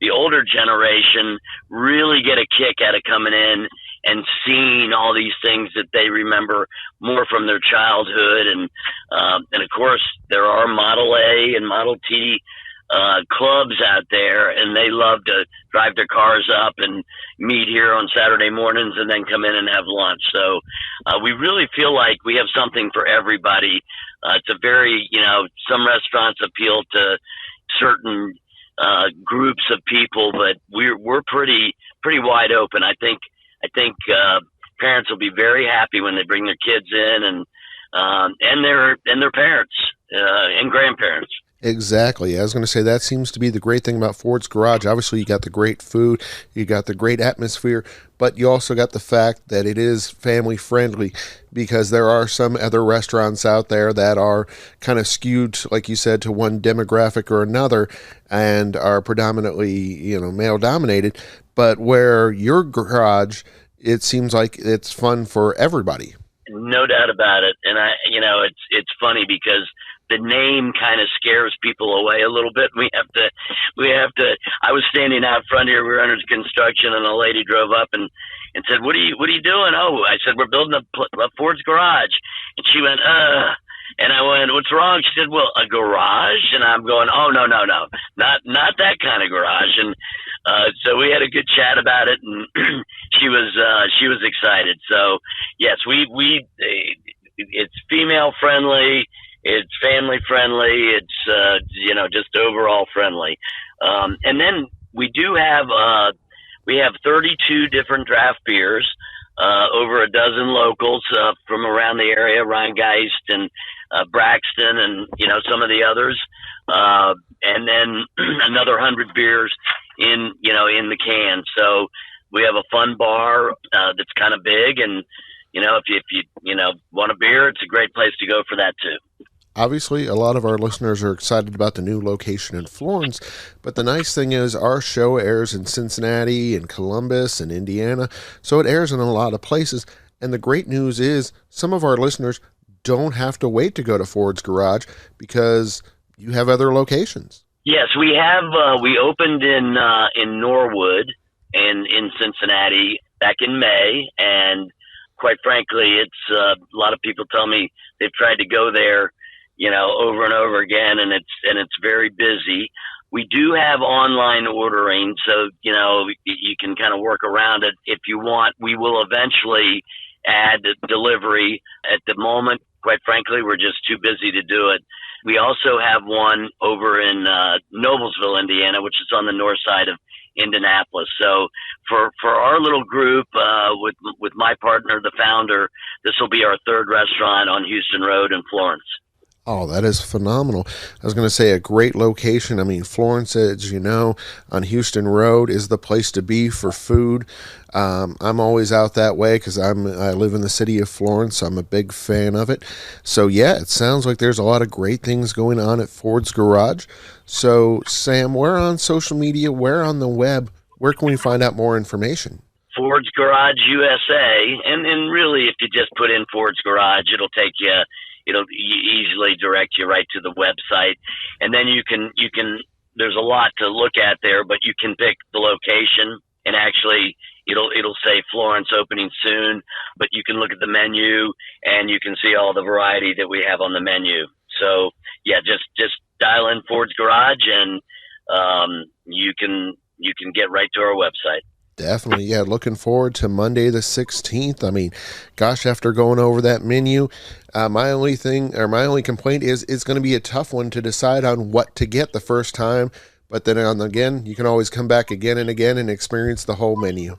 the older generation really get a kick out of coming in and seeing all these things that they remember more from their childhood, and of course there are Model A and Model T clubs out there, and they love to drive their cars up and meet here on Saturday mornings and then come in and have lunch. So we really feel like we have something for everybody. It's a very, some restaurants appeal to certain groups of people, but we're pretty wide open. I think parents will be very happy when they bring their kids in, and their parents and grandparents. Exactly. I was going to say that seems to be the great thing about Ford's Garage. Obviously, you got the great food, you got the great atmosphere, but you also got the fact that it is family friendly, because there are some other restaurants out there that are kind of skewed, like you said, to one demographic or another, and are predominantly, male dominated. But where your garage, it seems like it's fun for everybody. No doubt about it. And it's funny because the name kind of scares people away a little bit. We have to, I was standing out front here, we were under construction, and a lady drove up and said, what are you doing? Oh, I said, we're building a Ford's Garage. And she went, and I went, what's wrong? She said, well, a garage? And I'm going, oh, no, not that kind of garage. And so we had a good chat about it, and she was excited. So yes, it's female friendly, it's family friendly, it's just overall friendly. And then we do have 32 different draft beers, over a dozen locals from around the area, Ryan Geist and Braxton, and some of the others, and then another 100 beers in the can. So we have a fun bar that's kind of big, and if you want a beer, it's a great place to go for that too. Obviously, a lot of our listeners are excited about the new location in Florence, but the nice thing is our show airs in Cincinnati and Columbus and Indiana, so it airs in a lot of places. And the great news is some of our listeners don't have to wait to go to Ford's Garage, because you have other locations. Yes, we have. We opened in Norwood and in Cincinnati back in May, and quite frankly, it's a lot of people tell me they've tried to go there, over and over again, and it's very busy. We do have online ordering, so you can kind of work around it if you want. We will eventually add delivery. At the moment, quite frankly, we're just too busy to do it. We also have one over in Noblesville, Indiana, which is on the north side of Indianapolis. So for our little group, with my partner, the founder, this will be our 3rd restaurant on Houston Road in Florence. Oh, that is phenomenal. I was going to say a great location. I mean, Florence, as you know, on Houston Road is the place to be for food. I'm always out that way because I live in the city of Florence. So I'm a big fan of it. So, yeah, it sounds like there's a lot of great things going on at Ford's Garage. So, Sam, where on social media, where on the web, where can we find out more information? Ford's Garage USA. And really, if you just put in Ford's Garage, it'll take you. It'll easily direct you right to the website, and then you can. There's a lot to look at there, but you can pick the location, and actually, it'll say Florence opening soon. But you can look at the menu, and you can see all the variety that we have on the menu. So yeah, just dial in Ford's Garage, and you can get right to our website. Definitely, yeah. Looking forward to Monday the 16th. I mean, gosh, after going over that menu, my only complaint is it's going to be a tough one to decide on what to get the first time. But then again, you can always come back again and again and experience the whole menu.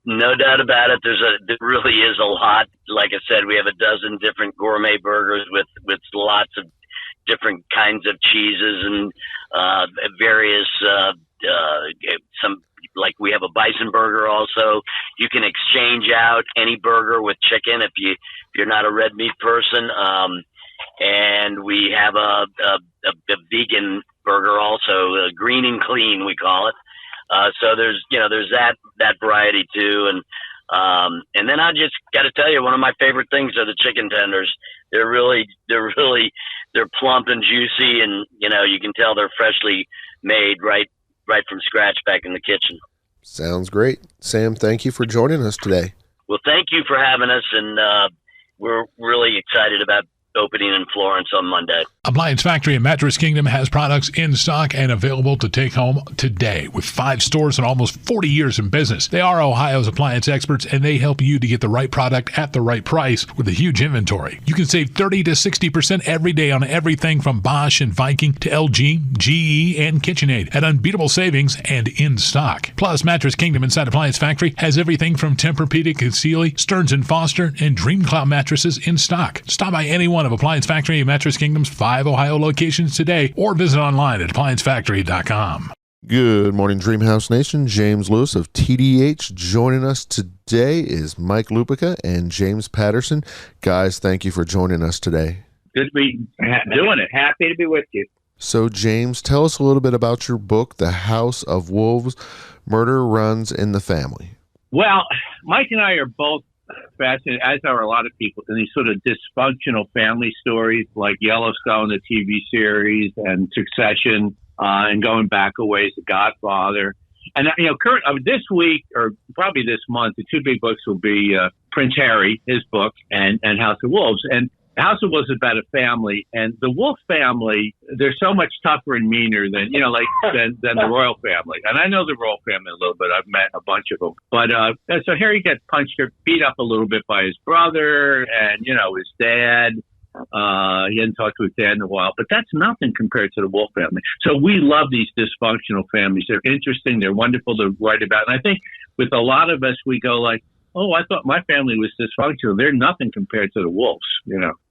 No doubt about it. There really is a lot. Like I said, we have a dozen different gourmet burgers with lots of different kinds of cheeses and various some. Like we have a bison burger also. You can exchange out any burger with chicken if you're not a red meat person. and we have a vegan burger also, green and clean we call it. So there's that variety too, and then I just got to tell you, one of my favorite things are the chicken tenders. They're plump and juicy, and you can tell they're freshly made right from scratch back in the kitchen. Sounds great. Sam, thank you for joining us today. Well, thank you for having us, and we're really excited about opening in Florence on Monday. Appliance Factory in Mattress Kingdom has products in stock and available to take home today. With 5 stores and almost 40 years in business, they are Ohio's appliance experts, and they help you to get the right product at the right price with a huge inventory. You can save 30 to 60% every day on everything from Bosch and Viking to LG, GE, and KitchenAid at unbeatable savings and in stock. Plus, Mattress Kingdom inside Appliance Factory has everything from Tempur-Pedic and Sealy, Stearns & Foster, and DreamCloud mattresses in stock. Stop by any one of Appliance Factory and Mattress Kingdom's 5 Ohio locations today, or visit online at appliancefactory.com. Good morning, Dreamhouse Nation. James Lewis of TDH. Joining us today is Mike Lupica and James Patterson. Guys, thank you for joining us today. Good to be doing it. Happy to be with you. So, James, tell us a little bit about your book, The House of Wolves, Murder Runs in the Family. Well, Mike and I are both fascinated, as are a lot of people, in these sort of dysfunctional family stories like Yellowstone, the TV series, and Succession, and going back a ways, The Godfather. And, this week, or probably this month, the 2 big books will be Prince Harry, his book, and House of Wolves. And House of Wolves is about a family, and the Wolf family, they're so much tougher and meaner than the royal family. And I know the royal family a little bit. I've met a bunch of them. But so Harry gets punched or beat up a little bit by his brother and, his dad. He hadn't talked to his dad in a while, but that's nothing compared to the Wolf family. So we love these dysfunctional families. They're interesting. They're wonderful to write about. And I think with a lot of us, we go like, oh, I thought my family was dysfunctional. They're nothing compared to the Wolves.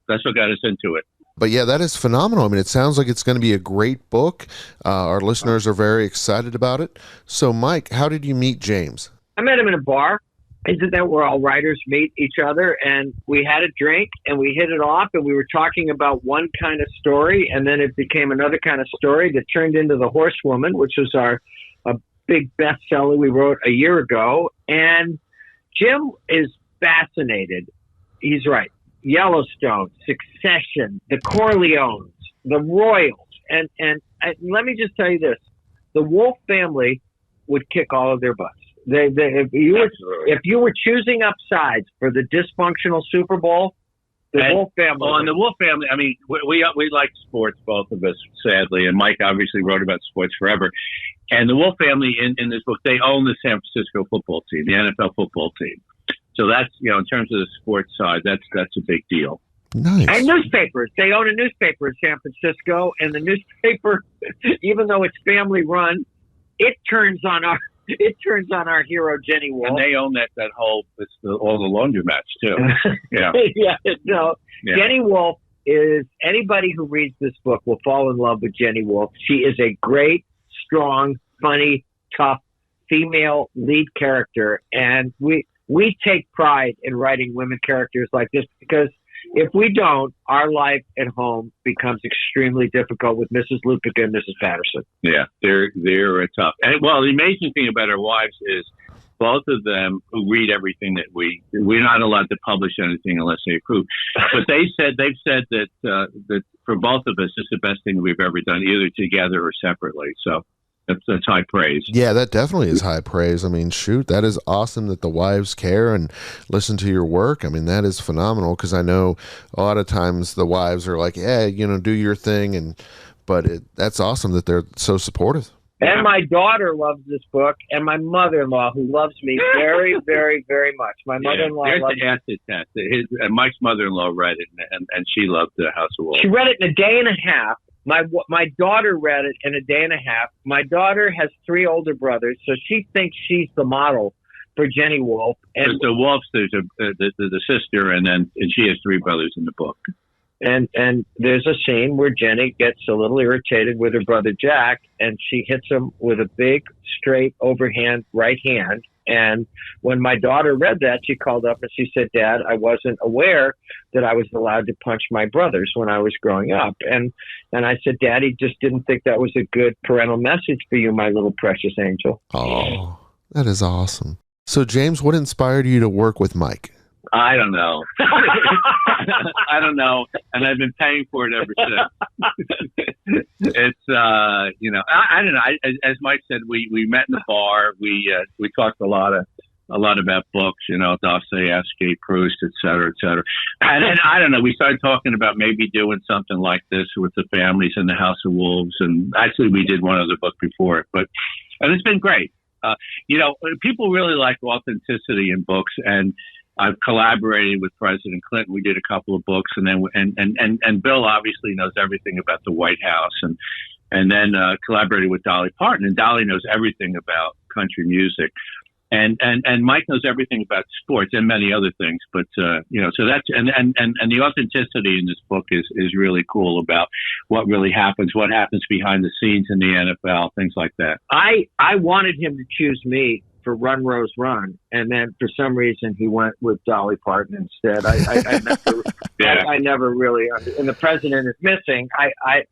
That's what got us into it. But yeah, that is phenomenal. I mean, it sounds like it's going to be a great book. Our listeners are very excited about it. So, Mike, how did you meet James? I met him in a bar. Isn't that where all writers meet each other? And we had a drink and we hit it off, and we were talking about one kind of story, and then it became another kind of story that turned into The Horsewoman, which was a big bestseller we wrote a year ago. And Jim is fascinated. He's right. Yellowstone, Succession, the Corleones, the Royals. And let me just tell you this. The Wolf family would kick all of their butts. If you were choosing up sides for the dysfunctional Super Bowl, Wolf family. Well, and the Wolf family, I mean, we like sports, both of us, sadly. And Mike obviously wrote about sports forever. And the Wolf family in this book, they own the San Francisco football team, the NFL football team. So that's, in terms of the sports side, that's a big deal. Nice. And newspapers. They own a newspaper in San Francisco, and the newspaper, even though it's family run, it turns on our hero Jenny Wolf. And they own that whole all the laundromats too. Yeah. Yeah. Jenny Wolf is, anybody who reads this book will fall in love with Jenny Wolf. She is a great, strong, funny, tough female lead character, and we take pride in writing women characters like this, because if we don't, our life at home becomes extremely difficult with Mrs. Lupica and Mrs. Patterson. Yeah, they're tough. And well, the amazing thing about our wives is both of them who read everything that we're not allowed to publish anything unless they approve. But they've said that for both of us, it's the best thing we've ever done, either together or separately. So that's high praise. Yeah, that definitely is high praise. I mean, shoot, that is awesome that the wives care and listen to your work. I mean, that is phenomenal, because I know a lot of times the wives are like, yeah, do your thing. But that's awesome that they're so supportive. And my daughter loves this book, and my mother-in-law, who loves me very, very, very much. My mother-in-law loves the acid test. Mike's mother-in-law read it, and she loved the House of Wolves. She read it in a day and a half. My daughter read it in a day and a half. My daughter has 3 older brothers, so she thinks she's the model for Jenny Wolf. And the Wolves, there's the sister, and she has 3 brothers in the book. And there's a scene where Jenny gets a little irritated with her brother Jack, and she hits him with a big, straight, overhand right hand. And when my daughter read that, she called up and she said, Dad, I wasn't aware that I was allowed to punch my brothers when I was growing up. And I said, Daddy just didn't think that was a good parental message for you, my little precious angel. Oh, that is awesome. So, James, what inspired you to work with Mike? I don't know. I don't know. And I've been paying for it ever since. It's, I don't know. As Mike said, we met in the bar. We talked a lot about books, Dostoevsky, Proust, et cetera, et cetera. And I don't know. We started talking about maybe doing something like this with the families in the House of Wolves. And actually, we did one other book before it. And it's been great. People really like authenticity in books, and I've collaborated with President Clinton. We did a couple of books, and then and Bill obviously knows everything about the White House, and then collaborated with Dolly Parton, and Dolly knows everything about country music, and Mike knows everything about sports and many other things. But so that's and the authenticity in this book is really cool about what really happens, what happens behind the scenes in the NFL, things like that. I wanted him to choose me for Run Rose Run, and then for some reason he went with Dolly Parton instead. I never really. And the president is missing. I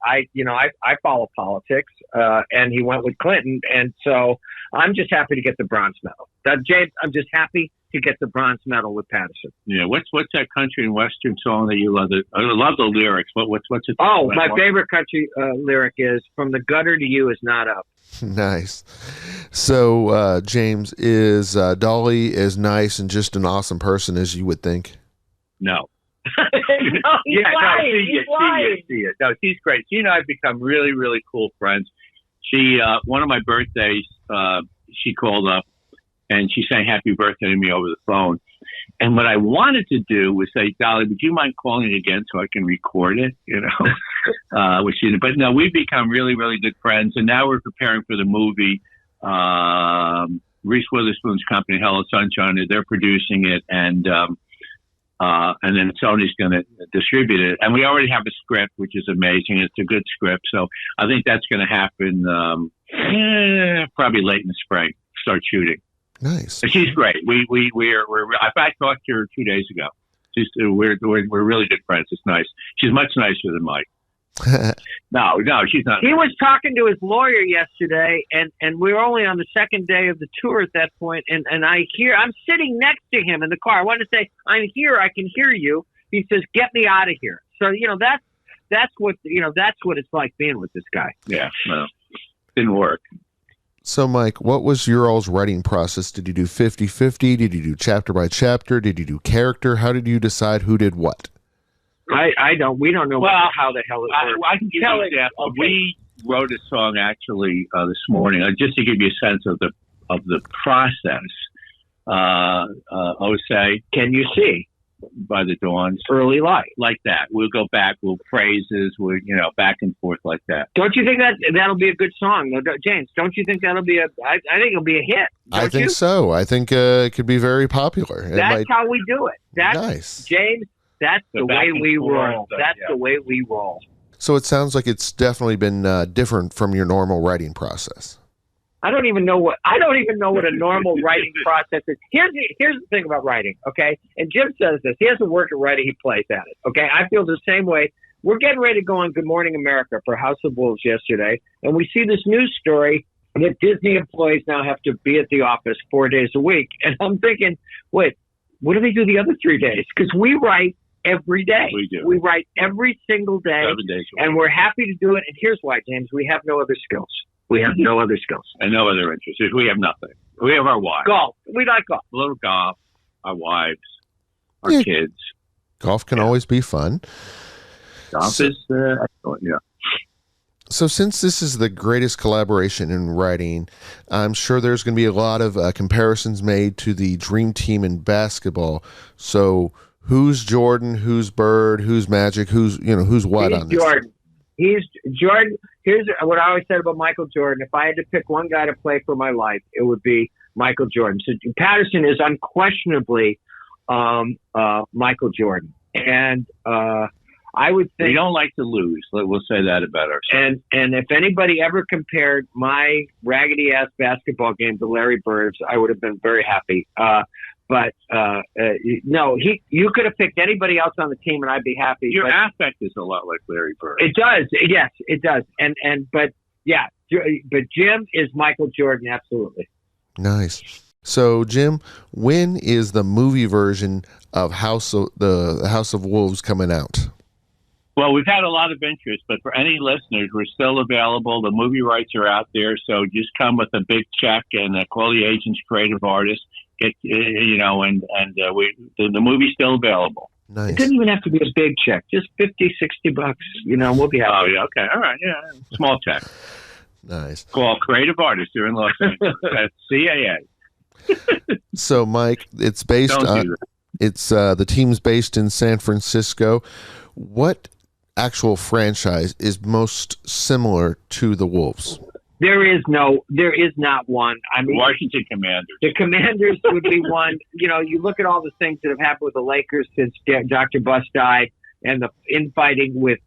follow politics, and he went with Clinton, and so I'm just happy to get the bronze medal. James, I'm just happy to get the bronze medal with Patterson. Yeah, what's that country and western song that you love? I love the lyrics. What's it? Oh, my favorite country lyric is "From the gutter to you is not up." Nice. So, James, is Dolly as nice and just an awesome person as you would think? No. He's lying. No, she's great. She and I have become really, really cool friends. She, one of my birthdays, she called up and she sang happy birthday to me over the phone. And what I wanted to do was say, Dolly, would you mind calling again so I can record it? But no, we've become really, really good friends. And now we're preparing for the movie. Reese Witherspoon's company, Hello Sunshine, they're producing it. And then Sony's going to distribute it. And we already have a script, which is amazing. It's a good script. So I think that's going to happen probably late in the spring, start shooting. Nice. But she's great. I talked to her 2 days ago. We're really good friends. It's nice. She's much nicer than Mike. No, she's not. He was talking to his lawyer yesterday, and we were only on the second day of the tour at that point, and I'm sitting next to him in the car. I wanted to say, I'm here, I can hear you. He says, get me out of here. So, that's what it's like being with this guy. Yeah, well, didn't work. So, Mike, what was your all's writing process? Did you do 50-50? Did you do chapter by chapter? Did you do character? How did you decide who did what? We don't know how the hell it works. I can tell you that. Okay. We wrote a song actually this morning, just to give you a sense of the process. Say, can you see? By the dawn's early light, like that. We'll go back, we'll phrases, we'll back and forth like that. Don't you think that'll be a good song, James? Don't you think that'll be I think it'll be a hit. I think so. I think it could be very popular. That's how we do it. That's nice, James. That's the way we roll. That's the way we roll. So it sounds like it's definitely been different from your normal writing process. I don't even know what a normal writing process is. Here's the thing about writing, okay? And Jim says this. He doesn't work at writing. He plays at it, okay? I feel the same way. We're getting ready to go on Good Morning America for House of Wolves yesterday, and we see this news story that Disney employees now have to be at the office 4 days a week. And I'm thinking, wait, what do they do the other 3 days? Because we write every day. We do. We write every single day, 7 days a week. And we're happy to do it. And here's why, James. We have no other skills. We have no other skills. And no other interests. We have nothing. We have our wives. Golf. We like golf. A little golf. Our wives. Our kids. Golf can always be fun. Golf is excellent, yeah. So since this is the greatest collaboration in writing, I'm sure there's going to be a lot of comparisons made to the Dream Team in basketball. So who's Jordan? Who's Bird? Who's Magic? Who's what on this? Jordan. He's Jordan. Here's what I always said about Michael Jordan. If I had to pick one guy to play for my life, it would be Michael Jordan. So Patterson is unquestionably Michael Jordan. And I would think we don't like to lose. We'll say that about ourselves. And if anybody ever compared my raggedy ass basketball game to Larry Bird's, I would have been very happy. But no, you could have picked anybody else on the team, and I'd be happy. Your affect is a lot like Larry Bird. It does, yes, it does. But Jim is Michael Jordan, absolutely. Nice. So, Jim, when is the movie version of House of Wolves coming out? Well, we've had a lot of interest, but for any listeners, we're still available. The movie rights are out there, so just come with a big check and call the agents, creative artists. The movie's still available. Nice. It didn't even have to be a big check, just $50, $60. We'll be happy. Oh, yeah, okay, all right, yeah, small check. Nice. Call creative artists here in Los Angeles. That's CAA. So, Mike, it's based on. It's the team's based in San Francisco. What actual franchise is most similar to the Wolves? There is not one. I mean, Washington Commanders. The Commanders would be one. You look at all the things that have happened with the Lakers since Dr. Buss died, and the infighting with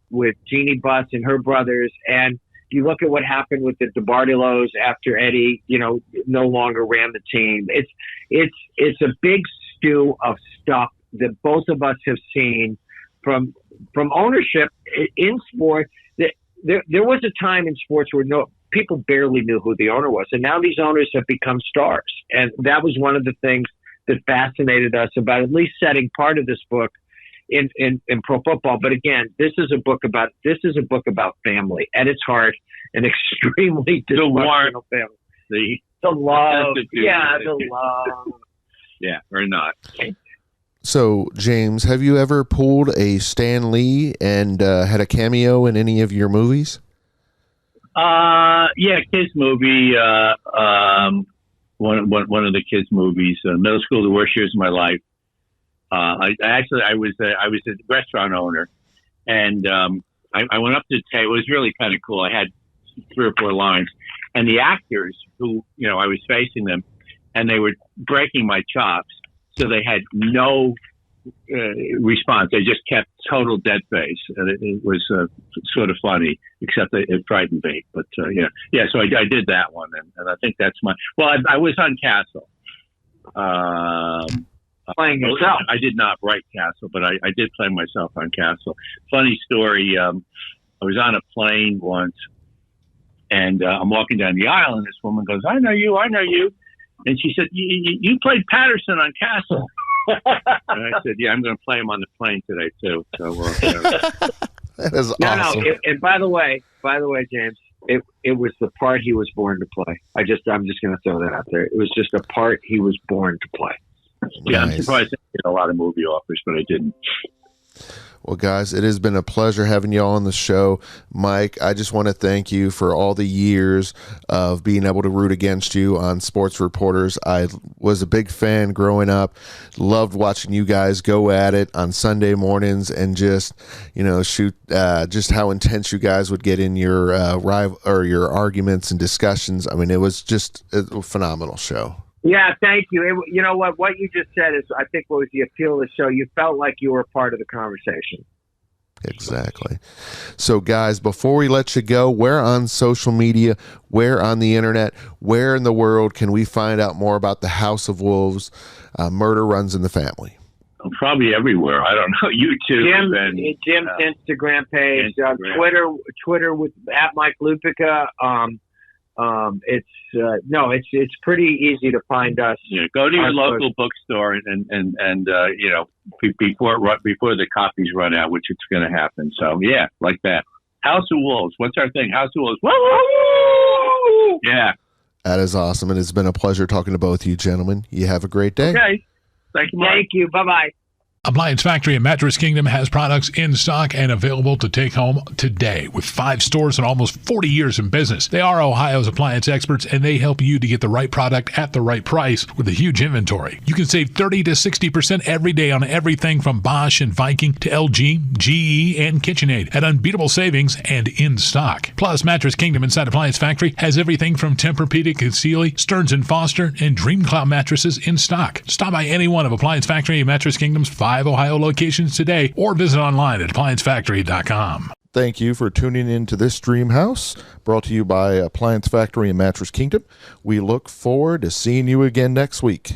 Jeannie Buss and her brothers, and you look at what happened with the DeBartolos after Eddie, no longer ran the team. It's a big stew of stuff that both of us have seen from ownership in sports. There was a time in sports where people barely knew who the owner was, and now these owners have become stars. And that was one of the things that fascinated us about at least setting part of this book in pro football. But again, this is a book about family at its heart, an extremely dysfunctional family. The love, the love. Yeah, or not. So, James, have you ever pulled a Stan Lee and had a cameo in any of your movies? Yeah, kids movie. One of the kids movies. Middle school, the worst years of my life. I was a restaurant owner, and I went up to the table. It was really kind of cool. I had 3 or 4 lines, and the actors who I was facing them, and they were breaking my chops. So they had no response. They just kept total dead face, and it was sort of funny, except it frightened me. But yeah. So I did that one, and I think that's my. Well, I was on Castle. Playing yourself. I did not write Castle, but I did play myself on Castle. Funny story. I was on a plane once, and I'm walking down the aisle, and this woman goes, "I know you." And she said, you played Patterson on Castle. And I said, yeah, I'm going to play him on the plane today, too. So, that is awesome. No. And by the way, James, it was the part he was born to play. I'm just going to throw that out there. It was just a part he was born to play. Yeah, Nice. I'm surprised I did a lot of movie offers, but I didn't. Well, guys, it has been a pleasure having you all on the show. Mike, I just want to thank you for all the years of being able to root against you on Sports Reporters. I was a big fan growing up, loved watching you guys go at it on Sunday mornings and just, shoot just how intense you guys would get in your your arguments and discussions. I mean, it was just a phenomenal show. Yeah, thank you. You know what? What you just said is, I think, what was the appeal of the show. You felt like you were a part of the conversation. Exactly. So, guys, before we let you go, where on social media, where on the internet, where in the world can we find out more about the House of Wolves? Murder runs in the family. Probably everywhere. I don't know. YouTube Jim's Instagram page, Twitter with @MikeLupica. It's pretty easy to find us. Yeah, go to your local bookstore and before the copies run out, which it's going to happen. So yeah, like that. House of Wolves. What's our thing? House of Wolves. Woo! Yeah. That is awesome, and it's been a pleasure talking to both of you gentlemen. You have a great day. Okay. Thank you, Mike. Thank you. Bye-bye. Appliance Factory and Mattress Kingdom has products in stock and available to take home today. With 5 stores and almost 40 years in business, they are Ohio's appliance experts, and they help you to get the right product at the right price with a huge inventory. You can save 30 to 60% every day on everything from Bosch and Viking to LG, GE, and KitchenAid at unbeatable savings and in stock. Plus, Mattress Kingdom inside Appliance Factory has everything from Tempur-Pedic and Sealy, Stearns & Foster, and Dream Cloud mattresses in stock. Stop by any one of Appliance Factory and Mattress Kingdom's 5 5 Ohio locations today or visit online at ApplianceFactory.com. Thank you for tuning in to this Dream House, brought to you by Appliance Factory and Mattress Kingdom. We look forward to seeing you again next week.